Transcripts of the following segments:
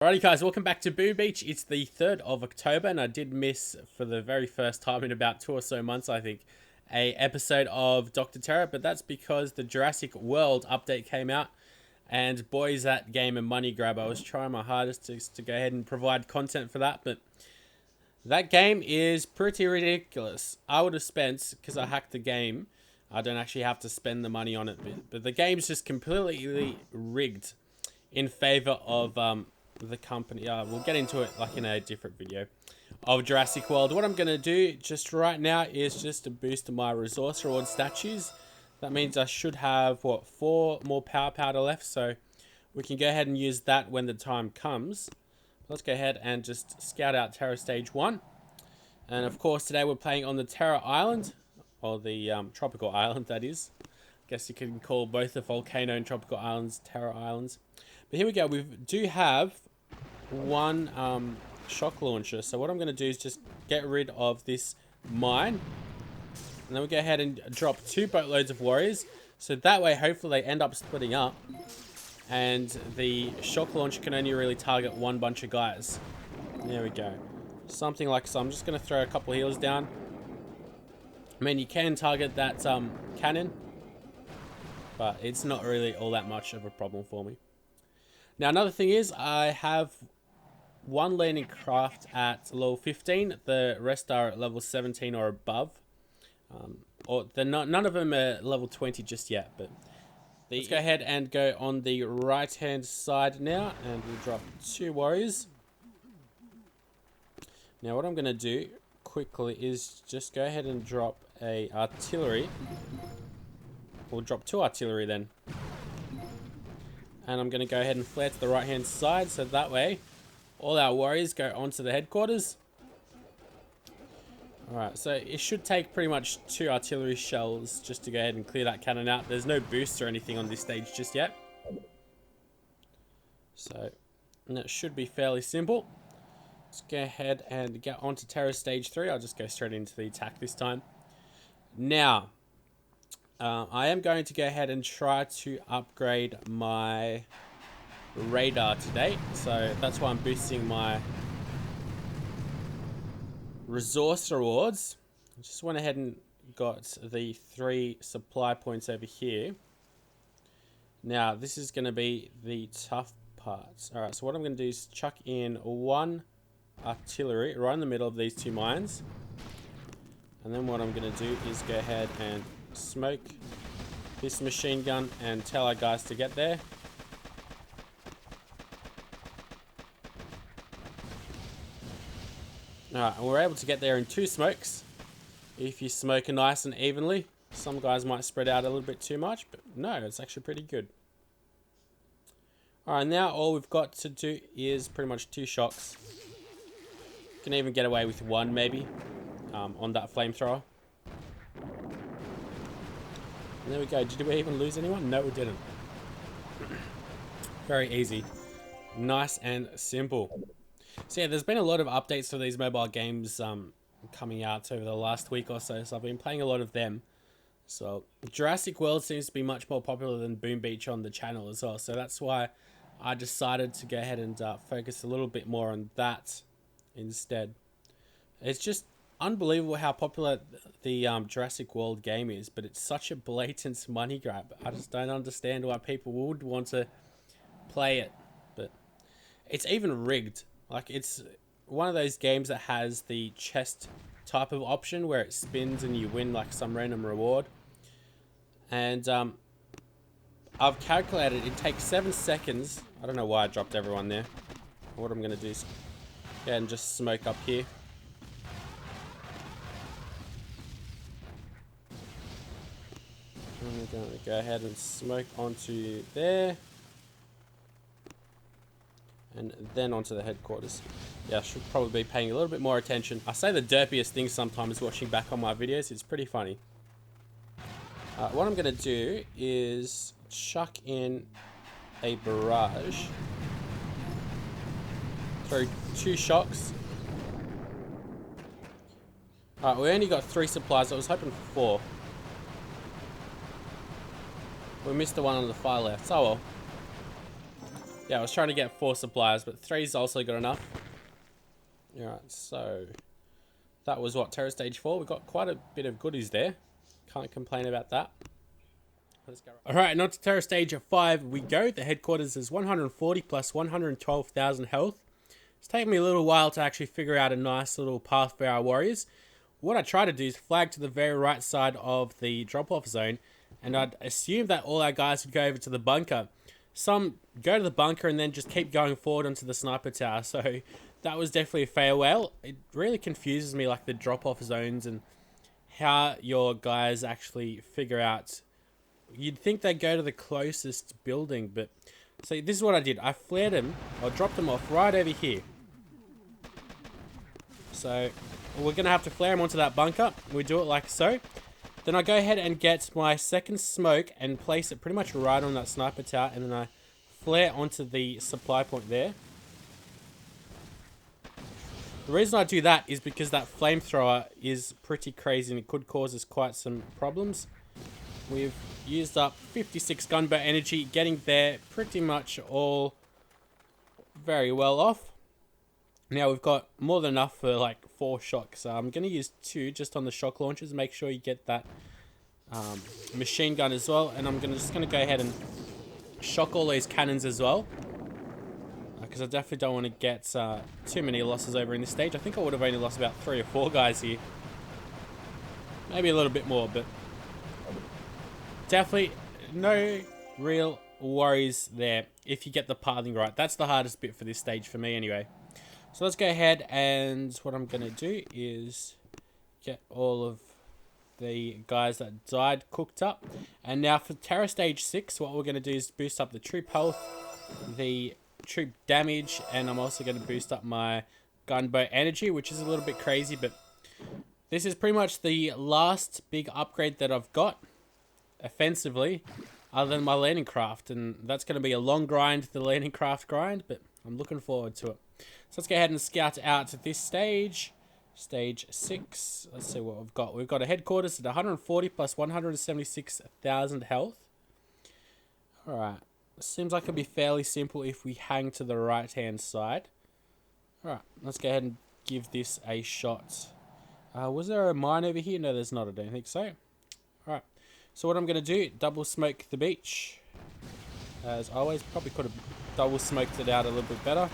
Alrighty guys, welcome back to Boom Beach. It's the 3rd of October and I did miss, for the very first time in about 2 or so months I think, a episode of Dr. Terror, but that's because the Jurassic World update came out and boy is that game a money grab. I was trying my hardest to go ahead and provide content for that, but that game is pretty ridiculous. I would have spent, because I hacked the game, I don't actually have to spend the money on it, but the game's just completely rigged in favor of the company. We'll get into it like in a different video of Jurassic World. What I'm going to do just right now is just to boost my resource reward statues. That means I should have, what, 4 more power powder left, so we can go ahead and use that when the time comes. Let's go ahead and just scout out Terror Stage 1. And of course today we're playing on the Terror Island, or the tropical island that is. I guess you can call both the volcano and tropical islands Terror Islands. But here we go, we do have one shock launcher. So what I'm going to do is just get rid of this mine. And then we go ahead and drop 2 boatloads of warriors. So that way, hopefully they end up splitting up. And the shock launcher can only really target one bunch of guys. There we go. Something like so. I'm just going to throw a couple of healers down. I mean, you can target that cannon. But it's not really all that much of a problem for me. Now, another thing is, I have one landing craft at level 15. The rest are at level 17 or above. None of them are level 20 just yet. But let's go ahead and go on the right-hand side now. And we'll drop 2 warriors. Now, what I'm going to do quickly is just go ahead and drop a artillery. We'll drop 2 artillery then. And I'm going to go ahead and flare to the right hand side, so that way all our warriors go onto the headquarters. Alright, so it should take pretty much 2 artillery shells just to go ahead and clear that cannon out. There's no boosts or anything on this stage just yet. So, and that should be fairly simple. Let's go ahead and get onto Terror Stage 3. I'll just go straight into the attack this time. Now, I am going to go ahead and try to upgrade my radar today. So that's why I'm boosting my resource rewards. I just went ahead and got the 3 supply points over here. Now, this is going to be the tough part. Alright, so what I'm going to do is chuck in 1 artillery right in the middle of these 2 mines. And then what I'm going to do is go ahead and smoke this machine gun and tell our guys to get there. Alright, and we're able to get there in 2 smokes. If you smoke nice and evenly, some guys might spread out a little bit too much, but no, it's actually pretty good. Alright, now all we've got to do is pretty much 2 shocks. You can even get away with 1 maybe on that flamethrower. And there we go. Did we even lose anyone? No, we didn't. Very easy. Nice and simple. So yeah, there's been a lot of updates to these mobile games coming out over the last week or so. So I've been playing a lot of them. So Jurassic World seems to be much more popular than Boom Beach on the channel as well. So that's why I decided to go ahead and focus a little bit more on that instead. It's just unbelievable how popular the Jurassic World game is, but it's such a blatant money grab. I just don't understand why people would want to play it. But it's even rigged. Like, it's one of those games that has the chest type of option where it spins and you win like some random reward. And I've calculated it takes 7 seconds. I don't know why I dropped everyone there. What I'm going to do is go ahead and just smoke up here. I'm going to go ahead and smoke onto there. And then onto the headquarters. Yeah, I should probably be paying a little bit more attention. I say the derpiest thing sometimes watching back on my videos. It's pretty funny. What I'm going to do is chuck in a barrage. Throw 2 shocks. Alright, we only got 3 supplies. I was hoping for 4. We missed the one on the far left. Oh well. Yeah, I was trying to get 4 supplies, but 3's also good enough. Alright, so that was what, Terror Stage 4? We got quite a bit of goodies there. Can't complain about that. Let's go. Alright, and on to Terror Stage 5 we go. The headquarters is 140 plus 112,000 health. It's taken me a little while to actually figure out a nice little path for our warriors. What I try to do is flag to the very right side of the drop-off zone, and I'd assume that all our guys would go over to the bunker. Some go to the bunker and then just keep going forward onto the sniper tower, so that was definitely a farewell. It really confuses me, like the drop-off zones and how your guys actually figure out. You'd think they'd go to the closest building, but see, this is what I did. I flared them, or dropped them off right over here. So we're going to have to flare them onto that bunker. We do it like so. Then I go ahead and get my second smoke and place it pretty much right on that sniper tower, and then I flare onto the supply point there. The reason I do that is because that flamethrower is pretty crazy and it could cause us quite some problems. We've used up 56 gunboat energy, getting there pretty much all very well off. Now we've got more than enough for like 4 shocks. I'm going to use 2 just on the shock launchers. Make sure you get that machine gun as well. And I'm just going to go ahead and shock all these cannons as well. Because I definitely don't want to get too many losses over in this stage. I think I would have only lost about 3 or 4 guys here. Maybe a little bit more, but definitely no real worries there if you get the pathing right. That's the hardest bit for this stage for me anyway. So let's go ahead, and what I'm going to do is get all of the guys that died cooked up. And now for Terror Stage 6, what we're going to do is boost up the troop health, the troop damage, and I'm also going to boost up my gunboat energy, which is a little bit crazy, but this is pretty much the last big upgrade that I've got offensively, other than my landing craft, and that's going to be a long grind, the landing craft grind, but I'm looking forward to it. So let's go ahead and scout out to this stage, stage 6. Let's see what we've got. We've got a headquarters at 140 plus 176,000 health. Alright, seems like it'll be fairly simple if we hang to the right hand side. Alright, let's go ahead and give this a shot. Was there a mine over here? No, there's not. I don't think so. Alright, so what I'm going to do, double smoke the beach. As always, probably could have double smoked it out a little bit better.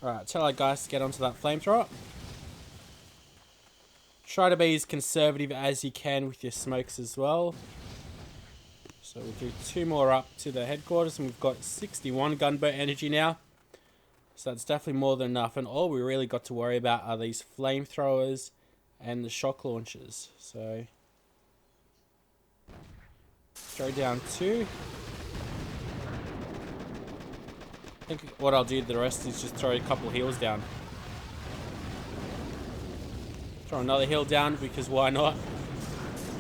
Alright, tell our guys to get onto that flamethrower. Try to be as conservative as you can with your smokes as well. So we'll do 2 more up to the headquarters, and we've got 61 gunboat energy now. So that's definitely more than enough, and all we really got to worry about are these flamethrowers and the shock launchers. So throw down 2. I think what I'll do the rest is just throw a couple heals down. Throw another heal down, because why not?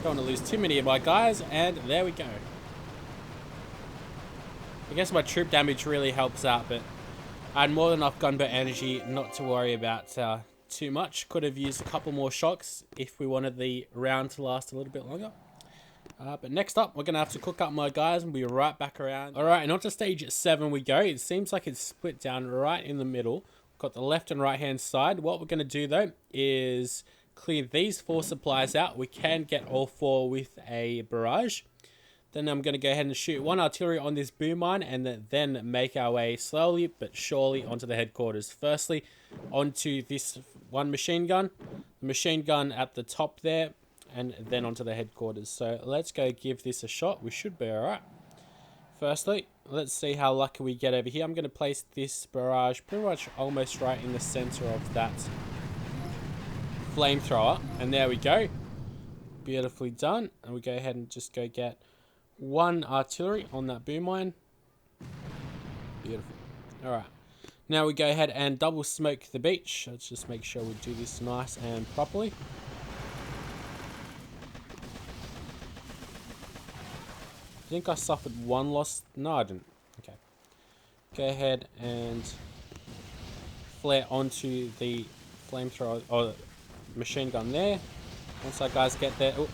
Don't want to lose too many of my guys, and there we go. I guess my troop damage really helps out, but I had more than enough gunboat energy not to worry about too much. Could have used a couple more shocks if we wanted the round to last a little bit longer. But next up, we're going to have to cook up my guys and we'll be right back around. Alright, and on to stage 7 we go. It seems like it's split down right in the middle. We've got the left and right hand side. What we're going to do though is clear these 4 supplies out. We can get all 4 with a barrage. Then I'm going to go ahead and shoot 1 artillery on this boom mine, and then make our way slowly but surely onto the headquarters. Firstly, onto this 1 machine gun. The machine gun at the top there, and then onto the headquarters. So let's go give this a shot. We should be alright. Firstly, let's see how lucky we get over here. I'm going to place this barrage pretty much almost right in the center of that flamethrower, and there we go. Beautifully done. And we go ahead and just go get 1 artillery on that boom mine. Beautiful. Alright, now we go ahead and double smoke the beach. Let's just make sure we do this nice and properly. I think I suffered 1 loss. No, I didn't. Okay. Go ahead and flare onto the flamethrower or machine gun there. Once our guys get there, ooh,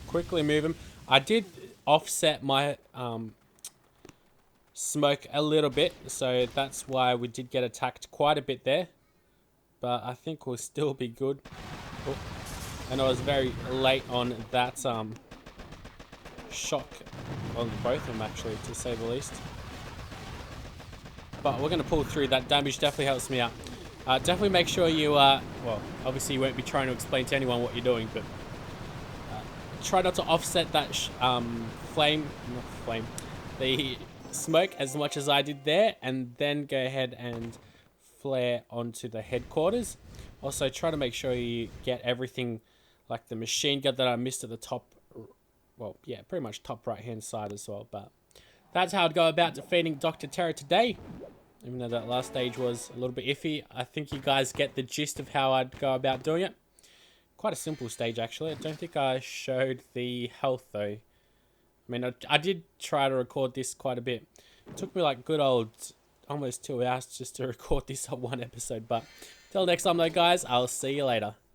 quickly move them. I did offset my smoke a little bit, so that's why we did get attacked quite a bit there. But I think we'll still be good. Ooh. And I was very late on that shock on both of them, actually, to say the least. But we're going to pull through. That damage definitely helps me out. Definitely make sure you, well, obviously you won't be trying to explain to anyone what you're doing, but try not to offset that the smoke as much as I did there, and then go ahead and flare onto the headquarters. Also, try to make sure you get everything, like the machine gun that I missed at the top, well, yeah, pretty much top right hand side as well. But that's how I'd go about defeating Dr. Terror today. Even though that last stage was a little bit iffy, I think you guys get the gist of how I'd go about doing it. Quite a simple stage, actually. I don't think I showed the health, though. I mean, I did try to record this quite a bit. It took me like good old almost 2 hours just to record this on one episode. But till next time, though, guys, I'll see you later.